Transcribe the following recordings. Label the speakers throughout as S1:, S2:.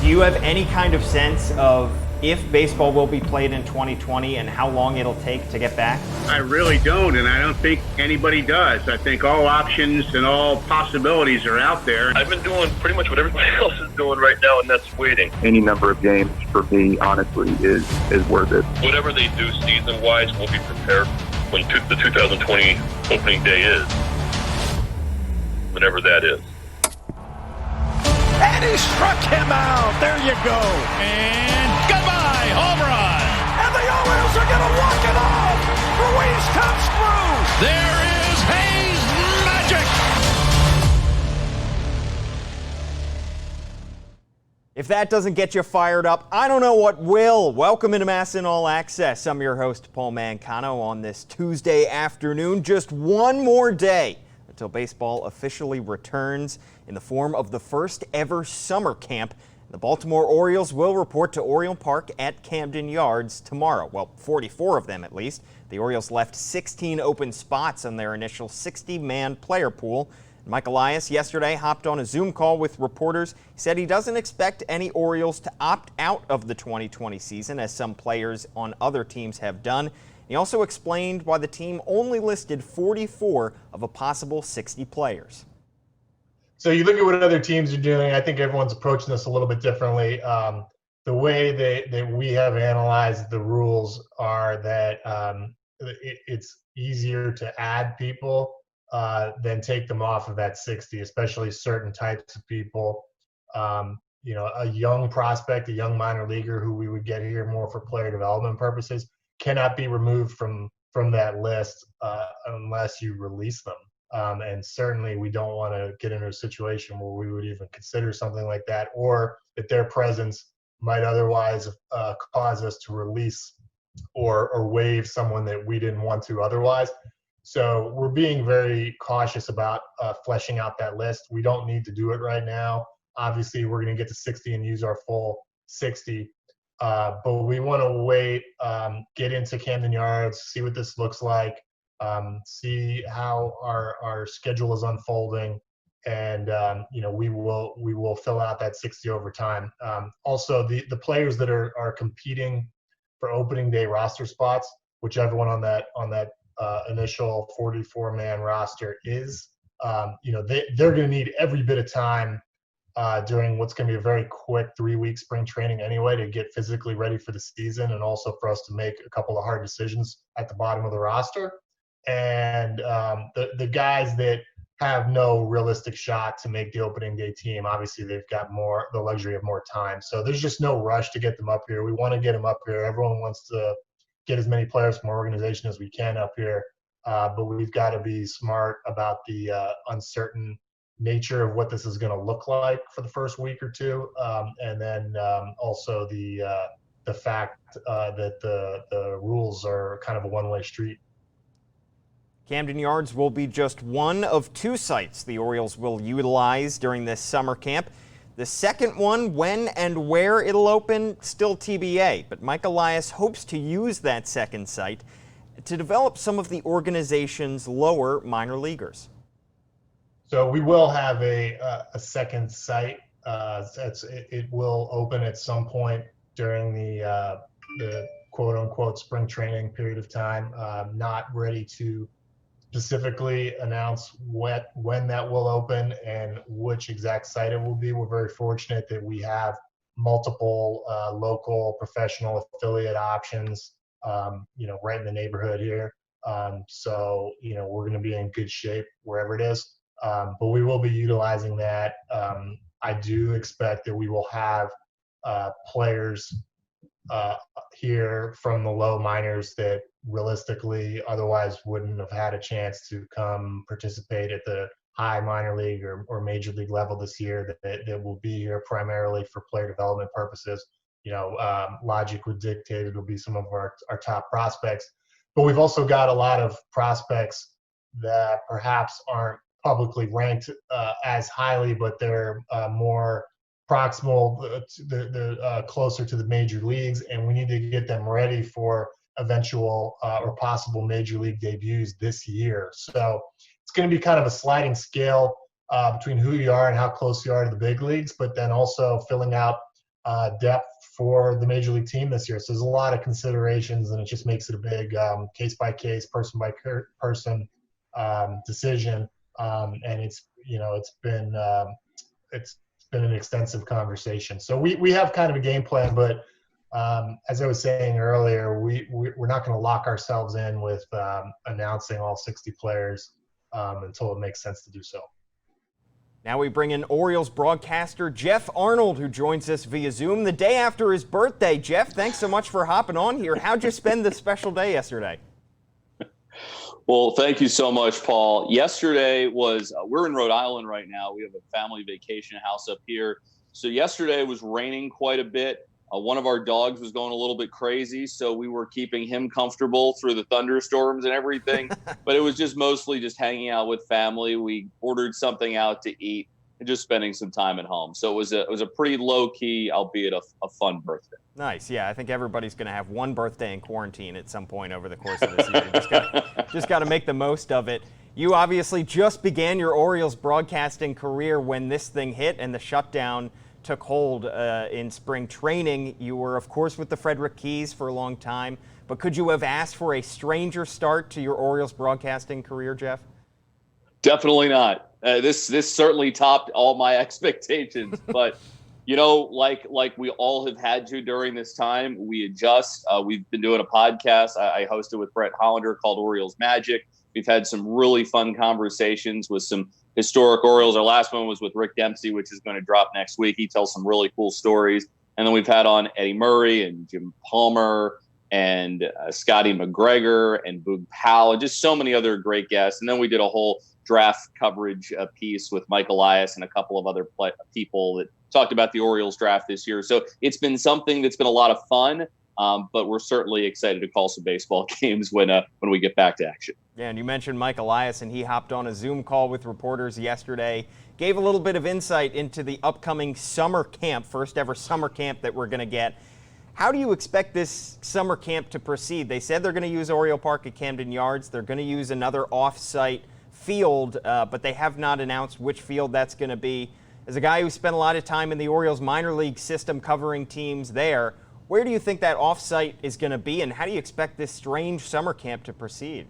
S1: Do you have any kind of sense of if baseball will be played in 2020 and how long it'll take to get back?
S2: I really don't, and I don't think anybody does. I think all options and all possibilities are out there.
S3: I've been doing pretty much what everybody else is doing right now, and that's waiting.
S4: Any number of games for me, honestly, is worth it.
S3: Whatever they do season-wise, we'll be prepared when the 2020 opening day is, whenever that is.
S5: And he struck him out. There you go. And goodbye, home run. And the Orioles are going to walk it off. Ruiz comes through. There is Hayes magic.
S1: If that doesn't get you fired up, I don't know what will. Welcome into MASN All Access. I'm your host, Paul Mancano, on this Tuesday afternoon. Just one more day until baseball officially returns in the form of the first ever summer camp. The Baltimore Orioles will report to Oriole Park at Camden Yards tomorrow. Well, 44 of them at least. The Orioles left 16 open spots on their initial 60-man player pool. Mike Elias yesterday hopped on a Zoom call with reporters. He said he doesn't expect any Orioles to opt out of the 2020 season, as some players on other teams have done. He also explained why the team only listed 44 of a possible 60 players.
S6: So you look at what other teams are doing. I think everyone's approaching this a little bit differently. The way that we have analyzed the rules are that it's easier to add people than take them off of that 60, especially certain types of people. A young prospect, a young minor leaguer who we would get here more for player development purposes cannot be removed from that list unless you release them. And certainly we don't want to get into a situation where we would even consider something like that, or that their presence might otherwise cause us to release or waive someone that we didn't want to otherwise. So we're being very cautious about fleshing out that list. We don't need to do it right now. Obviously, we're going to get to 60 and use our full 60. But we want to wait, get into Camden Yards, see what this looks like, see how our schedule is unfolding, and we will fill out that 60 over time. Also, the players that are competing for opening day roster spots, whichever one on that initial 44-man roster is, they're going to need every bit of time during what's going to be a very quick 3-week spring training anyway to get physically ready for the season, and also for us to make a couple of hard decisions at the bottom of the roster. And the guys that have no realistic shot to make the opening day team, obviously they've got the luxury of more time. So there's just no rush to get them up here. We want to get them up here. Everyone wants to get as many players from our organization as we can up here. But we've got to be smart about the uncertain nature of what this is going to look like for the first week or two. And then also the fact that the rules are kind of a one-way street.
S1: Camden Yards will be just one of 2 sites the Orioles will utilize during this summer camp. The second one, when and where it'll open, still TBA, but Mike Elias hopes to use that second site to develop some of the organization's lower minor leaguers.
S6: So we will have a second site. It will open at some point during the quote-unquote spring training period of time. Not ready to specifically announce when that will open and which exact site it will be. We're very fortunate that we have multiple local professional affiliate options, right in the neighborhood here. So we're going to be in good shape wherever it is. But we will be utilizing that. I do expect that we will have players here from the low minors that realistically otherwise wouldn't have had a chance to come participate at the high minor league or major league level this year, that will be here primarily for player development purposes. Logic would dictate it'll be some of our top prospects, but we've also got a lot of prospects that perhaps aren't publicly ranked as highly, but they're more proximal, they're closer to the major leagues, and we need to get them ready for eventual or possible major league debuts this year. So it's going to be kind of a sliding scale between who you are and how close you are to the big leagues, but then also filling out depth for the major league team this year. So there's a lot of considerations, and it just makes it a big case-by-case, person-by-person decision. And it's been an extensive conversation. So we have kind of a game plan, but as I was saying earlier, we're not going to lock ourselves in with announcing all 60 players until it makes sense to do so.
S1: Now we bring in Orioles broadcaster Jeff Arnold, who joins us via Zoom the day after his birthday. Jeff, thanks so much for hopping on here. How'd you spend this special day yesterday?
S7: Well, thank you so much, Paul. Yesterday was, we're in Rhode Island right now. We have a family vacation house up here. So yesterday was raining quite a bit. One of our dogs was going a little bit crazy, so we were keeping him comfortable through the thunderstorms and everything. But it was just mostly just hanging out with family. We ordered something out to eat and just spending some time at home. So it was a pretty low-key, albeit a fun birthday.
S1: Nice. Yeah, I think everybody's going to have one birthday in quarantine at some point over the course of this year. Just got to make the most of it. You obviously just began your Orioles broadcasting career when this thing hit and the shutdown took hold in spring training. You were, of course, with the Frederick Keys for a long time, but could you have asked for a stranger start to your Orioles broadcasting career, Jeff?
S7: Definitely not. This certainly topped all my expectations, but like we all have had to during this time, we adjust. We've been doing a podcast I hosted with Brett Hollander called Orioles Magic. We've had some really fun conversations with some historic Orioles. Our last one was with Rick Dempsey, which is going to drop next week. He tells some really cool stories. And then we've had on Eddie Murray and Jim Palmer and Scotty McGregor and Boog Powell and just so many other great guests. And then we did a whole draft coverage piece with Mike Elias and a couple of other people that talked about the Orioles draft this year. So it's been something that's been a lot of fun. But we're certainly excited to call some baseball games when we get back to action.
S1: Yeah, and you mentioned Mike Elias, and he hopped on a Zoom call with reporters yesterday, gave a little bit of insight into the upcoming summer camp, first ever summer camp that we're going to get. How do you expect this summer camp to proceed? They said they're going to use Oriole Park at Camden Yards. They're going to use another off-site field, but they have not announced which field that's going to be. As a guy who spent a lot of time in the Orioles minor league system covering teams there, where do you think that off-site is going to be, and how do you expect this strange summer camp to proceed?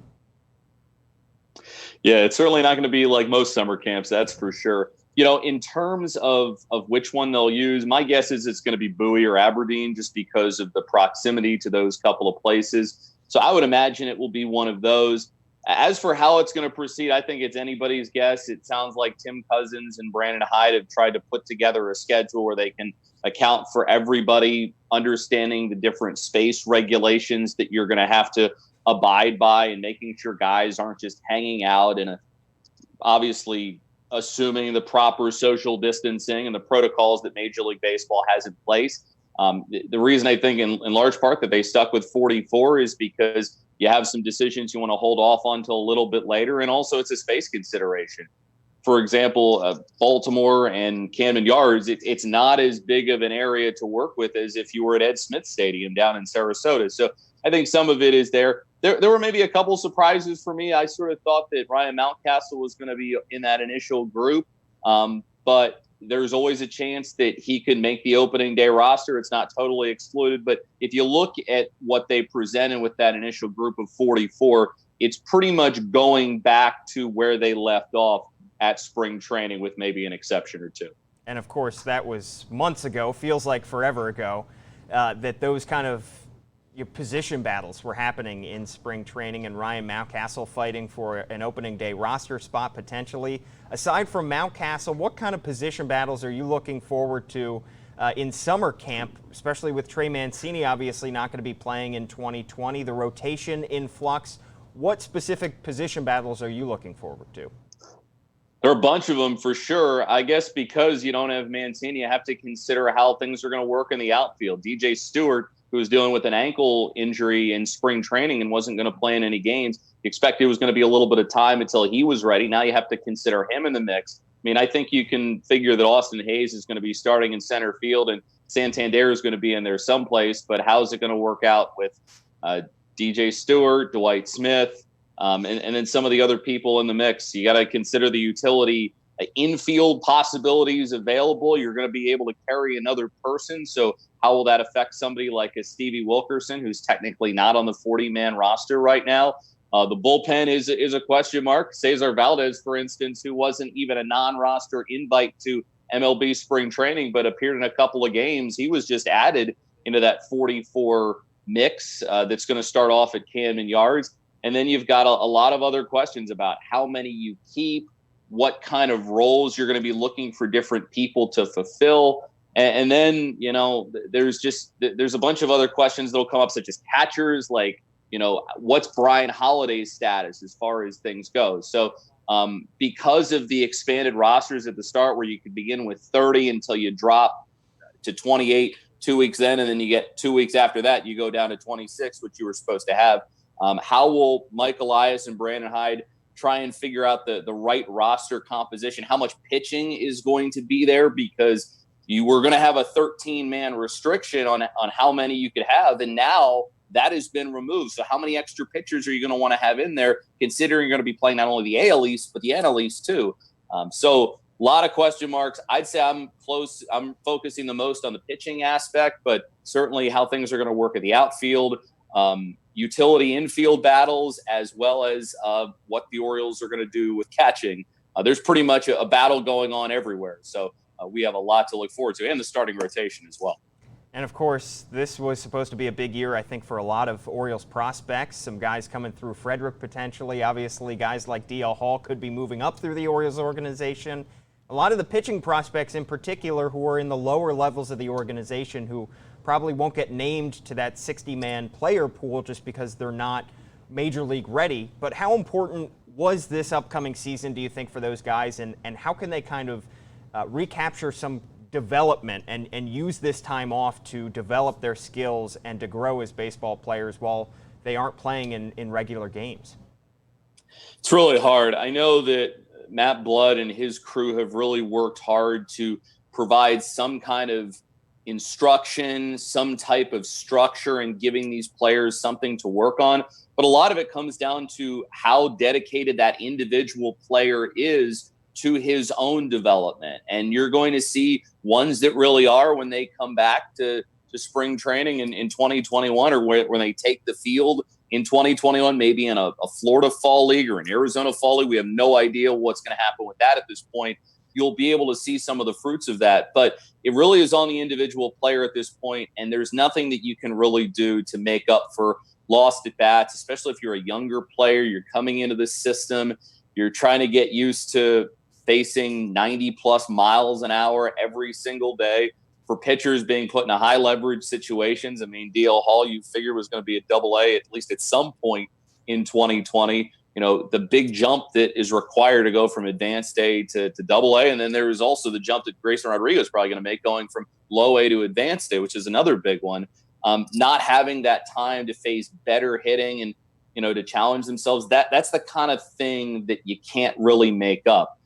S7: Yeah, it's certainly not going to be like most summer camps, that's for sure. In terms of which one they'll use, my guess is it's going to be Bowie or Aberdeen just because of the proximity to those couple of places. So I would imagine it will be one of those. As for how it's going to proceed, I think it's anybody's guess. It sounds like Tim Cousins and Brandon Hyde have tried to put together a schedule where they can account for everybody, understanding the different space regulations that you're going to have to abide by and making sure guys aren't just hanging out and obviously assuming the proper social distancing and the protocols that Major League Baseball has in place. The reason I think in large part that they stuck with 44 is because you have some decisions you want to hold off on until a little bit later. And also it's a space consideration. For example, Baltimore and Camden Yards, it's not as big of an area to work with as if you were at Ed Smith Stadium down in Sarasota. So I think some of it is there. There were maybe a couple surprises for me. I sort of thought that Ryan Mountcastle was going to be in that initial group, but there's always a chance that he could make the opening day roster. It's not totally excluded. But if you look at what they presented with that initial group of 44, it's pretty much going back to where they left off at spring training with maybe an exception or two.
S1: And of course, that was months ago, feels like forever ago, that those kind of position battles were happening in spring training, and Ryan Mountcastle fighting for an opening day roster spot potentially. Aside from Mountcastle, what kind of position battles are you looking forward to in summer camp, especially with Trey Mancini obviously not going to be playing in 2020, the rotation in flux? What specific position battles are you looking forward to?
S7: There are a bunch of them for sure. I guess because you don't have Mancini, you have to consider how things are going to work in the outfield. DJ Stewart, who was dealing with an ankle injury in spring training and wasn't going to play in any games, you expected it was going to be a little bit of time until he was ready. Now you have to consider him in the mix. I mean, I think you can figure that Austin Hayes is going to be starting in center field and Santander is going to be in there someplace, but how's it going to work out with DJ Stewart, Dwight Smith, and then some of the other people in the mix? You got to consider the utility infield possibilities available. You're going to be able to carry another person. So how will that affect somebody like a Stevie Wilkerson, who's technically not on the 40-man roster right now? The bullpen is a question mark. Cesar Valdez, for instance, who wasn't even a non-roster invite to MLB spring training, but appeared in a couple of games. He was just added into that 44 mix that's going to start off at Camden Yards. And then you've got a lot of other questions about how many you keep, what kind of roles you're going to be looking for different people to fulfill. And then, there's a bunch of other questions that'll come up, such as catchers, like, what's Brian Holiday's status as far as things go? So because of the expanded rosters at the start, where you could begin with 30 until you drop to 28 2 weeks in, and then you get 2 weeks after that, you go down to 26, which you were supposed to have. How will Mike Elias and Brandon Hyde try and figure out the right roster composition? How much pitching is going to be there? Because you were going to have a 13-man restriction on how many you could have, and now that has been removed. So how many extra pitchers are you going to want to have in there, considering you're going to be playing not only the AL East, but the NL East too? So a lot of question marks. I'd say I'm focusing the most on the pitching aspect, but certainly how things are going to work at the outfield, utility infield battles, as well as what the Orioles are going to do with catching. There's pretty much a battle going on everywhere. So we have a lot to look forward to, and the starting rotation as well.
S1: And of course, this was supposed to be a big year, I think, for a lot of Orioles prospects. Some guys coming through Frederick potentially. Obviously, guys like DL Hall could be moving up through the Orioles organization. A lot of the pitching prospects in particular who are in the lower levels of the organization, who probably won't get named to that 60-man player pool just because they're not major league ready. But how important was this upcoming season, do you think, for those guys? And how can they kind of recapture some development and use this time off to develop their skills and to grow as baseball players while they aren't playing in regular games?
S7: It's really hard. I know that Matt Blood and his crew have really worked hard to provide some kind of instruction, some type of structure, and giving these players something to work on. But a lot of it comes down to how dedicated that individual player is to his own development. And you're going to see ones that really are when they come back to spring training in 2021, or when they take the field in 2021, maybe in a Florida Fall League or an Arizona Fall League. We have no idea what's going to happen with that at this point. You'll be able to see some of the fruits of that. But it really is on the individual player at this point, and there's nothing that you can really do to make up for lost at bats, especially if you're a younger player, you're coming into the system, you're trying to get used to facing 90-plus miles an hour every single day. For pitchers being put in a high leverage situations, I mean, DL Hall, you figure, was going to be a Double-A at least at some point in 2020. The big jump that is required to go from Advanced A to Double-A, and then there is also the jump that Grayson Rodriguez is probably going to make going from Low A to Advanced A, which is another big one. Not having that time to face better hitting and to challenge themselves, that's the kind of thing that you can't really make up.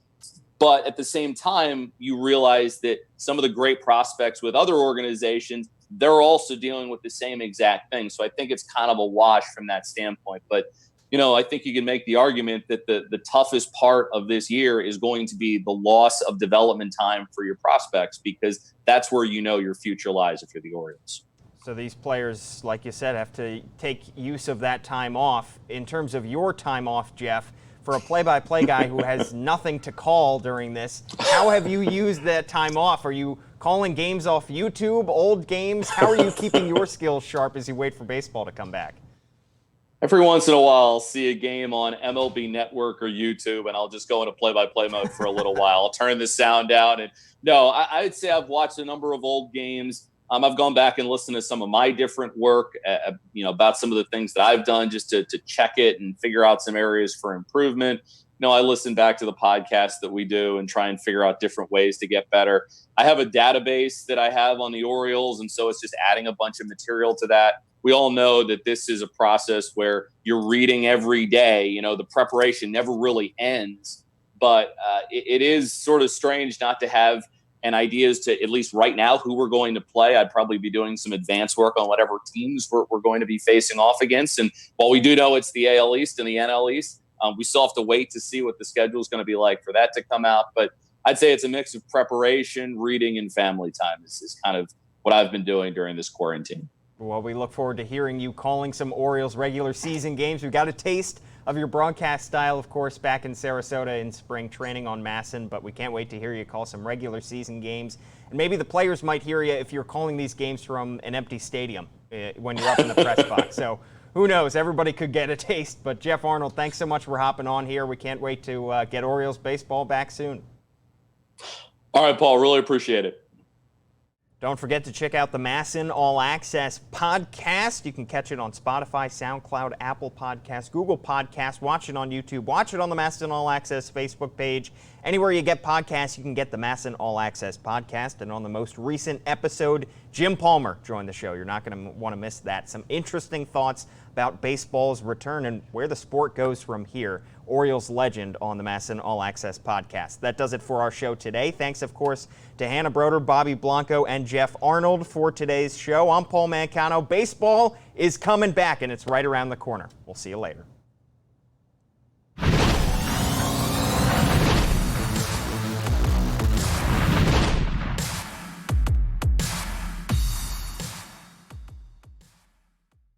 S7: But at the same time, you realize that some of the great prospects with other organizations, they're also dealing with the same exact thing. So I think it's kind of a wash from that standpoint. But, I think you can make the argument that the toughest part of this year is going to be the loss of development time for your prospects, because that's where your future lies if you're the Orioles.
S1: So these players, like you said, have to take use of that time off. In terms of your time off, Jeff, for a play-by-play guy who has nothing to call during this, how have you used that time off? Are you calling games off YouTube, old games? How are you keeping your skills sharp as you wait for baseball to come back?
S7: Every once in a while, I'll see a game on MLB Network or YouTube, and I'll just go into play-by-play mode for a little while. I'll turn the sound down. And no, I'd say I've watched a number of old games. I've gone back and listened to some of my different work, about some of the things that I've done just to check it and figure out some areas for improvement. I listen back to the podcast that we do and try and figure out different ways to get better. I have a database that I have on the Orioles, and so it's just adding a bunch of material to that. We all know that this is a process where you're reading every day. The preparation never really ends, but it is sort of strange not to have and ideas to, at least right now, who we're going to play. I'd probably be doing some advanced work on whatever teams we're going to be facing off against. And while we do know it's the AL East and the NL East, We still have to wait to see what the schedule is going to be like for that to come out. But I'd say it's a mix of preparation, reading, and family time is kind of what I've been doing during this quarantine.
S1: Well, we look forward to hearing you calling some Orioles regular season games. We've got a taste of your broadcast style, of course, back in Sarasota in spring training on MASN, but we can't wait to hear you call some regular season games. And maybe the players might hear you if you're calling these games from an empty stadium when you're up in the press box. So who knows? Everybody could get a taste. But Jeff Arnold, thanks so much for hopping on here. We can't wait to get Orioles baseball back soon.
S7: All right, Paul, really appreciate it.
S1: Don't forget to check out the MASN All Access podcast. You can catch it on Spotify, SoundCloud, Apple Podcasts, Google Podcasts. Watch it on YouTube. Watch it on the MASN All Access Facebook page. Anywhere you get podcasts, you can get the MASN All Access podcast. And on the most recent episode, Jim Palmer joined the show. You're not going to want to miss that. Some interesting thoughts about baseball's return and where the sport goes from here. Orioles legend on the MASN All Access podcast. That does it for our show today. Thanks, of course, to Hannah Broder, Bobby Blanco, and Jeff Arnold for today's show. I'm Paul Mancano. Baseball is coming back, and it's right around the corner. We'll see you later.